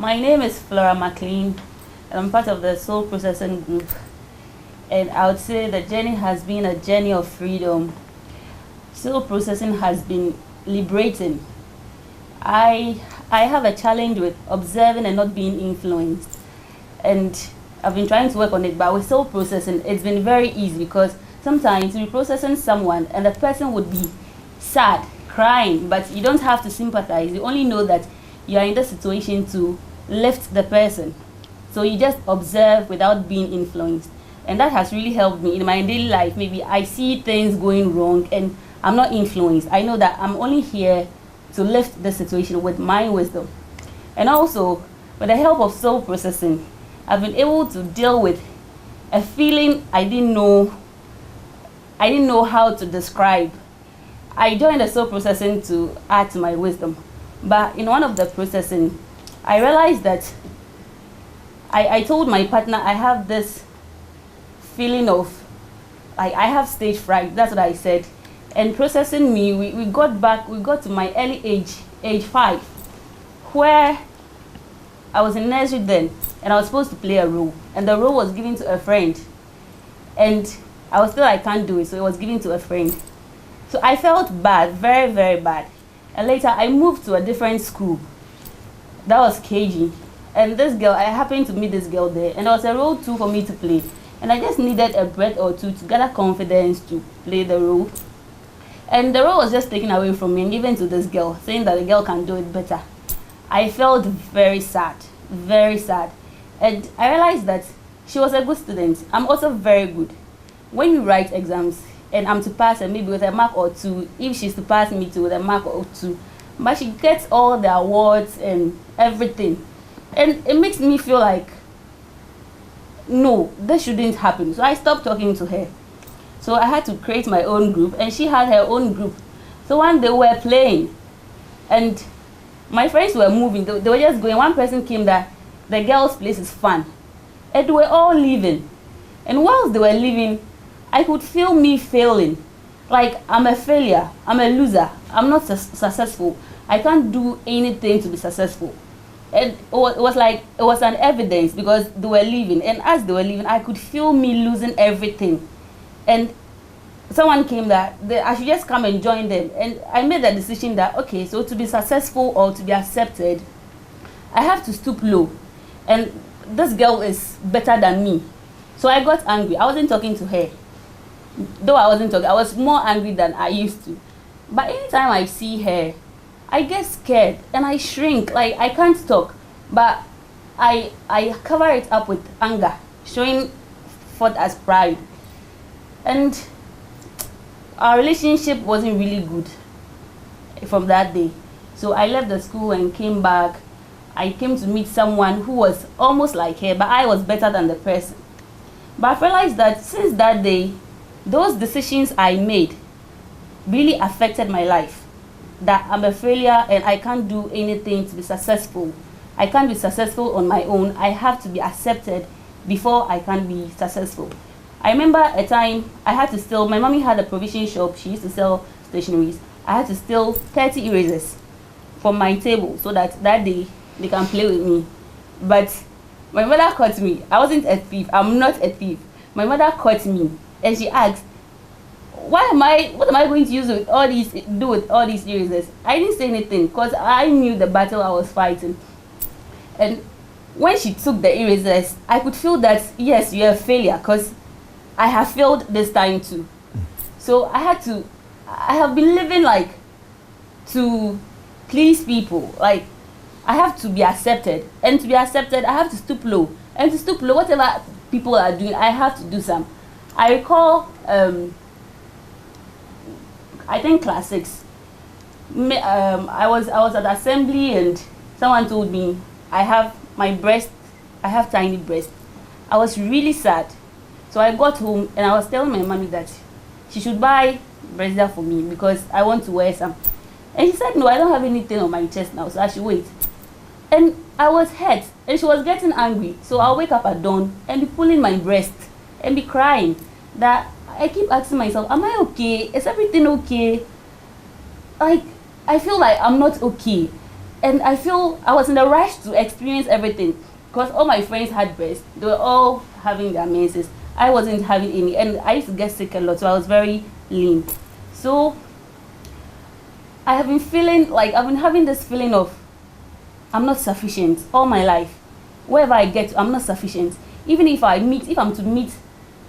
My name is Flora McLean, and I'm part of the Soul Processing Group. And I would say the journey has been a journey of freedom. Soul processing has been liberating. I have a challenge with observing and not being influenced. And I've been trying to work on it, but with soul processing, it's been very easy because sometimes you're processing someone and the person would be sad, crying, but you don't have to sympathize. You only know that you are in the situation to lift the person. So you just observe without being influenced. And that has really helped me in my daily life. Maybe I see things going wrong and I'm not influenced. I know that I'm only here to lift the situation with my wisdom. And also, with the help of soul processing, I've been able to deal with a feeling I didn't know how to describe. I joined the soul processing to add to my wisdom. But in one of the processing, I realized that I told my partner I have this feeling of, I have stage fright. That's what I said. And processing me, we got to my early age 5, where I was in nursery then, and I was supposed to play a role. And the role was given to a friend. And I was still, I can't do it, so it was given to a friend. So I felt bad, very, very bad. And later, I moved to a different school. That was KG. And this girl, I happened to meet this girl there. And there was a role too for me to play. And I just needed a breath or two to gather confidence to play the role. And the role was just taken away from me and given to this girl, saying that the girl can do it better. I felt very sad, very sad. And I realized that she was a good student. I'm also very good. When you write exams, and I'm to pass her maybe with a mark or two, if she's to pass me too with a mark or two, but she gets all the awards and everything. And it makes me feel like, no, this shouldn't happen. So I stopped talking to her. So I had to create my own group, and she had her own group. So one day we were playing, and my friends were moving. They were just going. One person came that the girl's place is fun. And they were all leaving. And whilst they were leaving, I could feel me failing. Like, I'm a failure. I'm a loser. I'm not successful. I can't do anything to be successful. And it was an evidence because they were leaving. And as they were leaving, I could feel me losing everything. And someone came that I should just come and join them. And I made the decision that, okay, so to be successful or to be accepted, I have to stoop low. And this girl is better than me. So I got angry. I wasn't talking to her. Though I wasn't talking, I was more angry than I used to. But anytime I see her, I get scared and I shrink. Like, I can't talk. But I cover it up with anger, showing forth as pride. And our relationship wasn't really good from that day. So I left the school and came back. I came to meet someone who was almost like her, but I was better than the person. But I realized that since that day, those decisions I made really affected my life. That I'm a failure and I can't do anything to be successful. I can't be successful on my own. I have to be accepted before I can be successful. I remember a time I had to steal, my mommy had a provision shop, she used to sell stationeries. I had to steal 30 erasers from my table so that day they can play with me. But my mother caught me. I wasn't a thief. I'm not a thief. My mother caught me and she asked, what am I going to do with all these erasers? I didn't say anything because I knew the battle I was fighting. And when she took the erasers, I could feel that, yes, you're a failure because I have failed this time too. So I have been living like to please people. Like, I have to be accepted. And to be accepted, I have to stoop low. And to stoop low, whatever people are doing, I have to do some. I recall, I think class 6. I was at assembly and someone told me I have tiny breasts. I was really sad. So I got home and I was telling my mommy that she should buy brazier for me because I want to wear some. And she said, no, I don't have anything on my chest now, so I should wait. And I was hurt and she was getting angry. So I'll wake up at dawn and be pulling my breast and be crying. That I keep asking myself, am I okay? Is everything okay? Like, I feel like I'm not okay. And I feel I was in a rush to experience everything because all my friends had breasts. They were all having their menses. I wasn't having any, and I used to get sick a lot, so I was very lean. So I have been feeling like I've been having this feeling of I'm not sufficient all my life. Wherever I get to, I'm not sufficient. Even if I'm to meet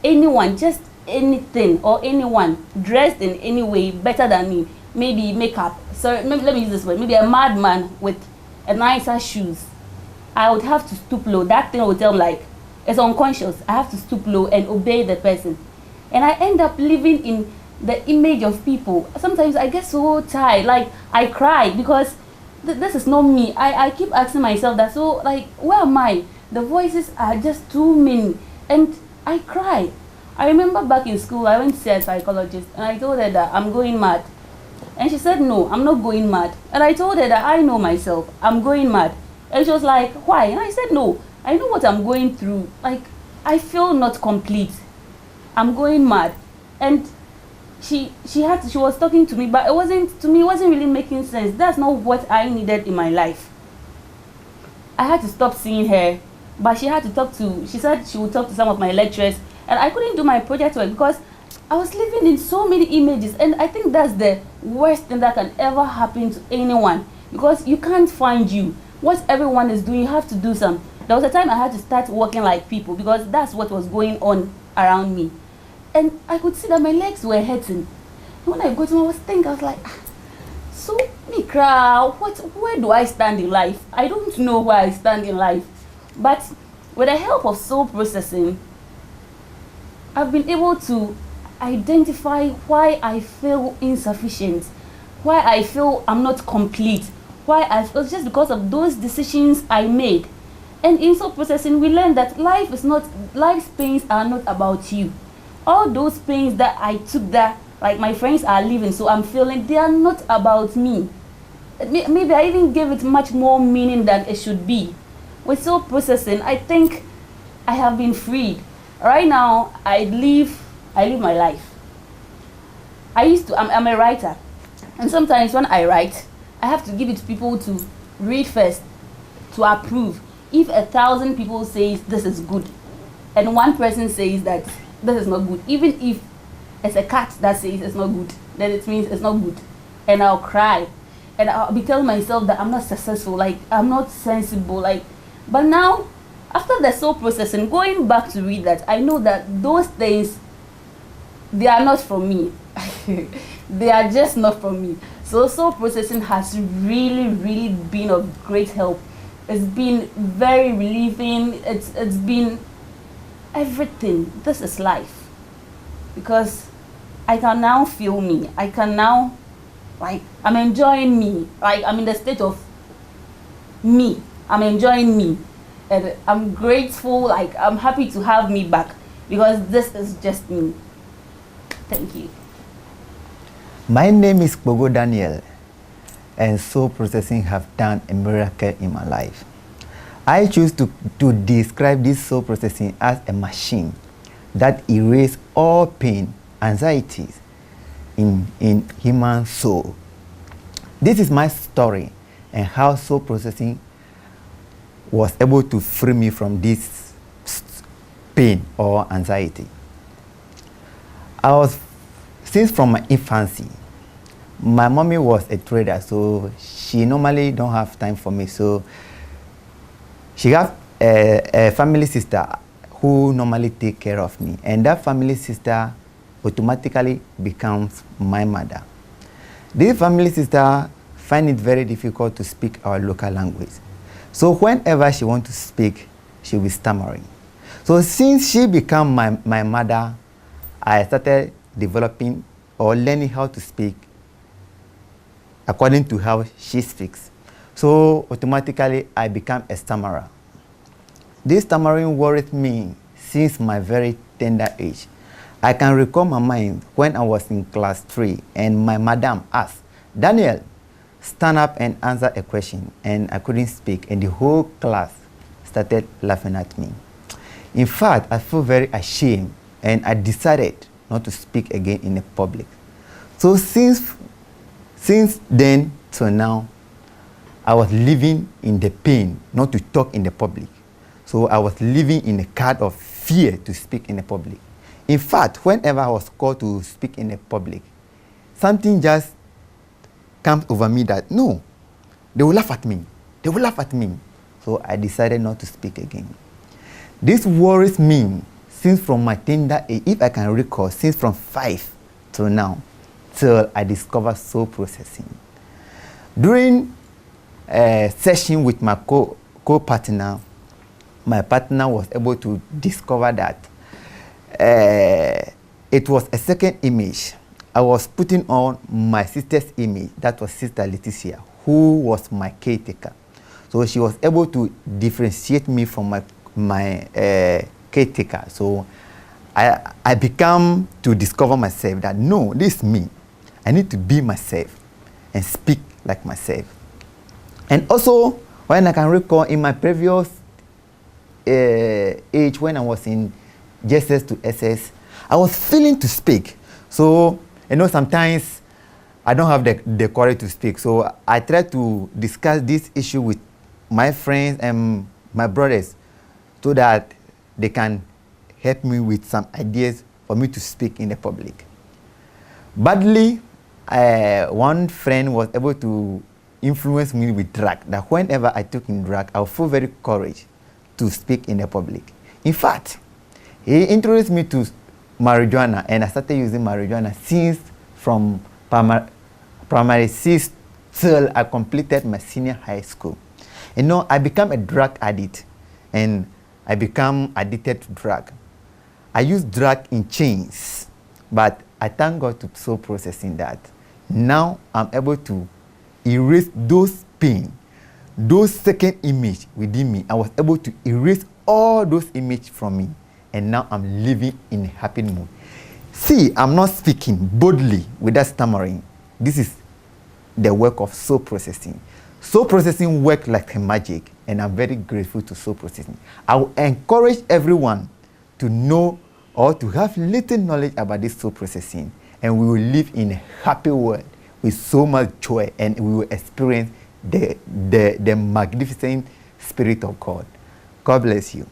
anyone, just anything or anyone dressed in any way better than me, maybe makeup, sorry, maybe, let me use this word, maybe a madman with a nicer shoes, I would have to stoop low. That thing would tell me like, it's unconscious. I have to stoop low and obey the person. And I end up living in the image of people. Sometimes I get so tired, like I cry because this is not me. I keep asking myself that, so like, where am I? The voices are just too many. And I cry. I remember back in school, I went to see a psychologist and I told her that I'm going mad. And she said, no, I'm not going mad. And I told her that I know myself, I'm going mad. And she was like, why? And I said, no, I know what I'm going through. Like, I feel not complete. I'm going mad. And she was talking to me, but it wasn't really making sense. That's not what I needed in my life. I had to stop seeing her, but she said she would talk to some of my lecturers, and I couldn't do my project work because I was living in so many images. And I think that's the worst thing that can ever happen to anyone, because you can't find you. What everyone is doing, you have to do some. There was a time I had to start walking like people because that's what was going on around me. And I could see that my legs were hurting. And when I got to, I was like, so me crowd, where do I stand in life? I don't know where I stand in life. But with the help of soul processing, I've been able to identify why I feel insufficient, why I feel I'm not complete, it's just because of those decisions I made. And in soul processing, we learned that life's pains are not about you. All those pains that I took, that like my friends are living, so I'm feeling, they are not about me. Maybe I even gave it much more meaning than it should be. With soul processing, I think I have been freed. Right now, I live my life. I'm a writer. And sometimes when I write, I have to give it to people to read first, to approve. If 1,000 people says this is good, and one person says that this is not good, even if it's a cat that says it's not good, then it means it's not good. And I'll cry. And I'll be telling myself that I'm not successful, like I'm not sensible, like. But now, after the soul processing, going back to read that, I know that those things, they are not from me. They are just not from me. So soul processing has really, really been of great help. It's been very relieving. It's been everything. This is life. Because I can now feel me. I can now, like, I'm enjoying me. Like, I'm in the state of me. I'm enjoying me. And I'm grateful, like, I'm happy to have me back. Because this is just me. Thank you. My name is Bogo Daniel, and soul processing have done a miracle in my life. I choose to describe this soul processing as a machine that erases all pain, anxieties in human soul. This is my story and how soul processing was able to free me from this pain or anxiety. Since from my infancy, my mommy was a trader, so she normally don't have time for me. So she have a family sister who normally take care of me, and that family sister automatically becomes my mother. This family sister find it very difficult to speak our local language. So whenever she want to speak, she will stammering. So since she became my mother, I started developing or learning how to speak according to how she speaks. So automatically I became a stammerer. This stammering worried me since my very tender age. I can recall my mind when I was in class 3 and my madam asked, Daniel, stand up and answer a question, and I couldn't speak, and the whole class started laughing at me. In fact, I feel very ashamed, and I decided not to speak again in the public. So since then to now, I was living in the pain not to talk in the public. So I was living in a kind of fear to speak in the public. In fact, whenever I was called to speak in the public, something just comes over me that, no, they will laugh at me. They will laugh at me. So I decided not to speak again. This worries me since from my tender age, if I can recall, since from 5 till now, till I discovered soul processing. During a session with my co-partner, my partner was able to discover that it was a second image. I was putting on my sister's image, that was Sister Leticia, who was my caretaker. So she was able to differentiate me from my caretaker. So I became to discover myself that no, this is me. I need to be myself and speak like myself. And also, when I can recall in my previous age, when I was in JSS to SS, I was feeling to speak. So, sometimes I don't have the courage to speak. So I try to discuss this issue with my friends and my brothers so that they can help me with some ideas for me to speak in the public. Badly, one friend was able to influence me with drug, that whenever I took in drug, I would feel very courage to speak in the public. In fact, he introduced me to marijuana, and I started using marijuana since from primary 6 till I completed my senior high school. I became a drug addict, and I became addicted to drug. I use drug in chains, but I thank God to soul processing that. Now I'm able to erase those pain, those second image within me. I was able to erase all those images from me, and now I'm living in a happy mood. See, I'm not speaking boldly without stammering. This is the work of soul processing. Soul processing works like a magic, and I'm very grateful to soul processing. I will encourage everyone to know or to have little knowledge about this soul processing, and we will live in a happy world with so much joy, and we will experience the magnificent Spirit of God. God bless you.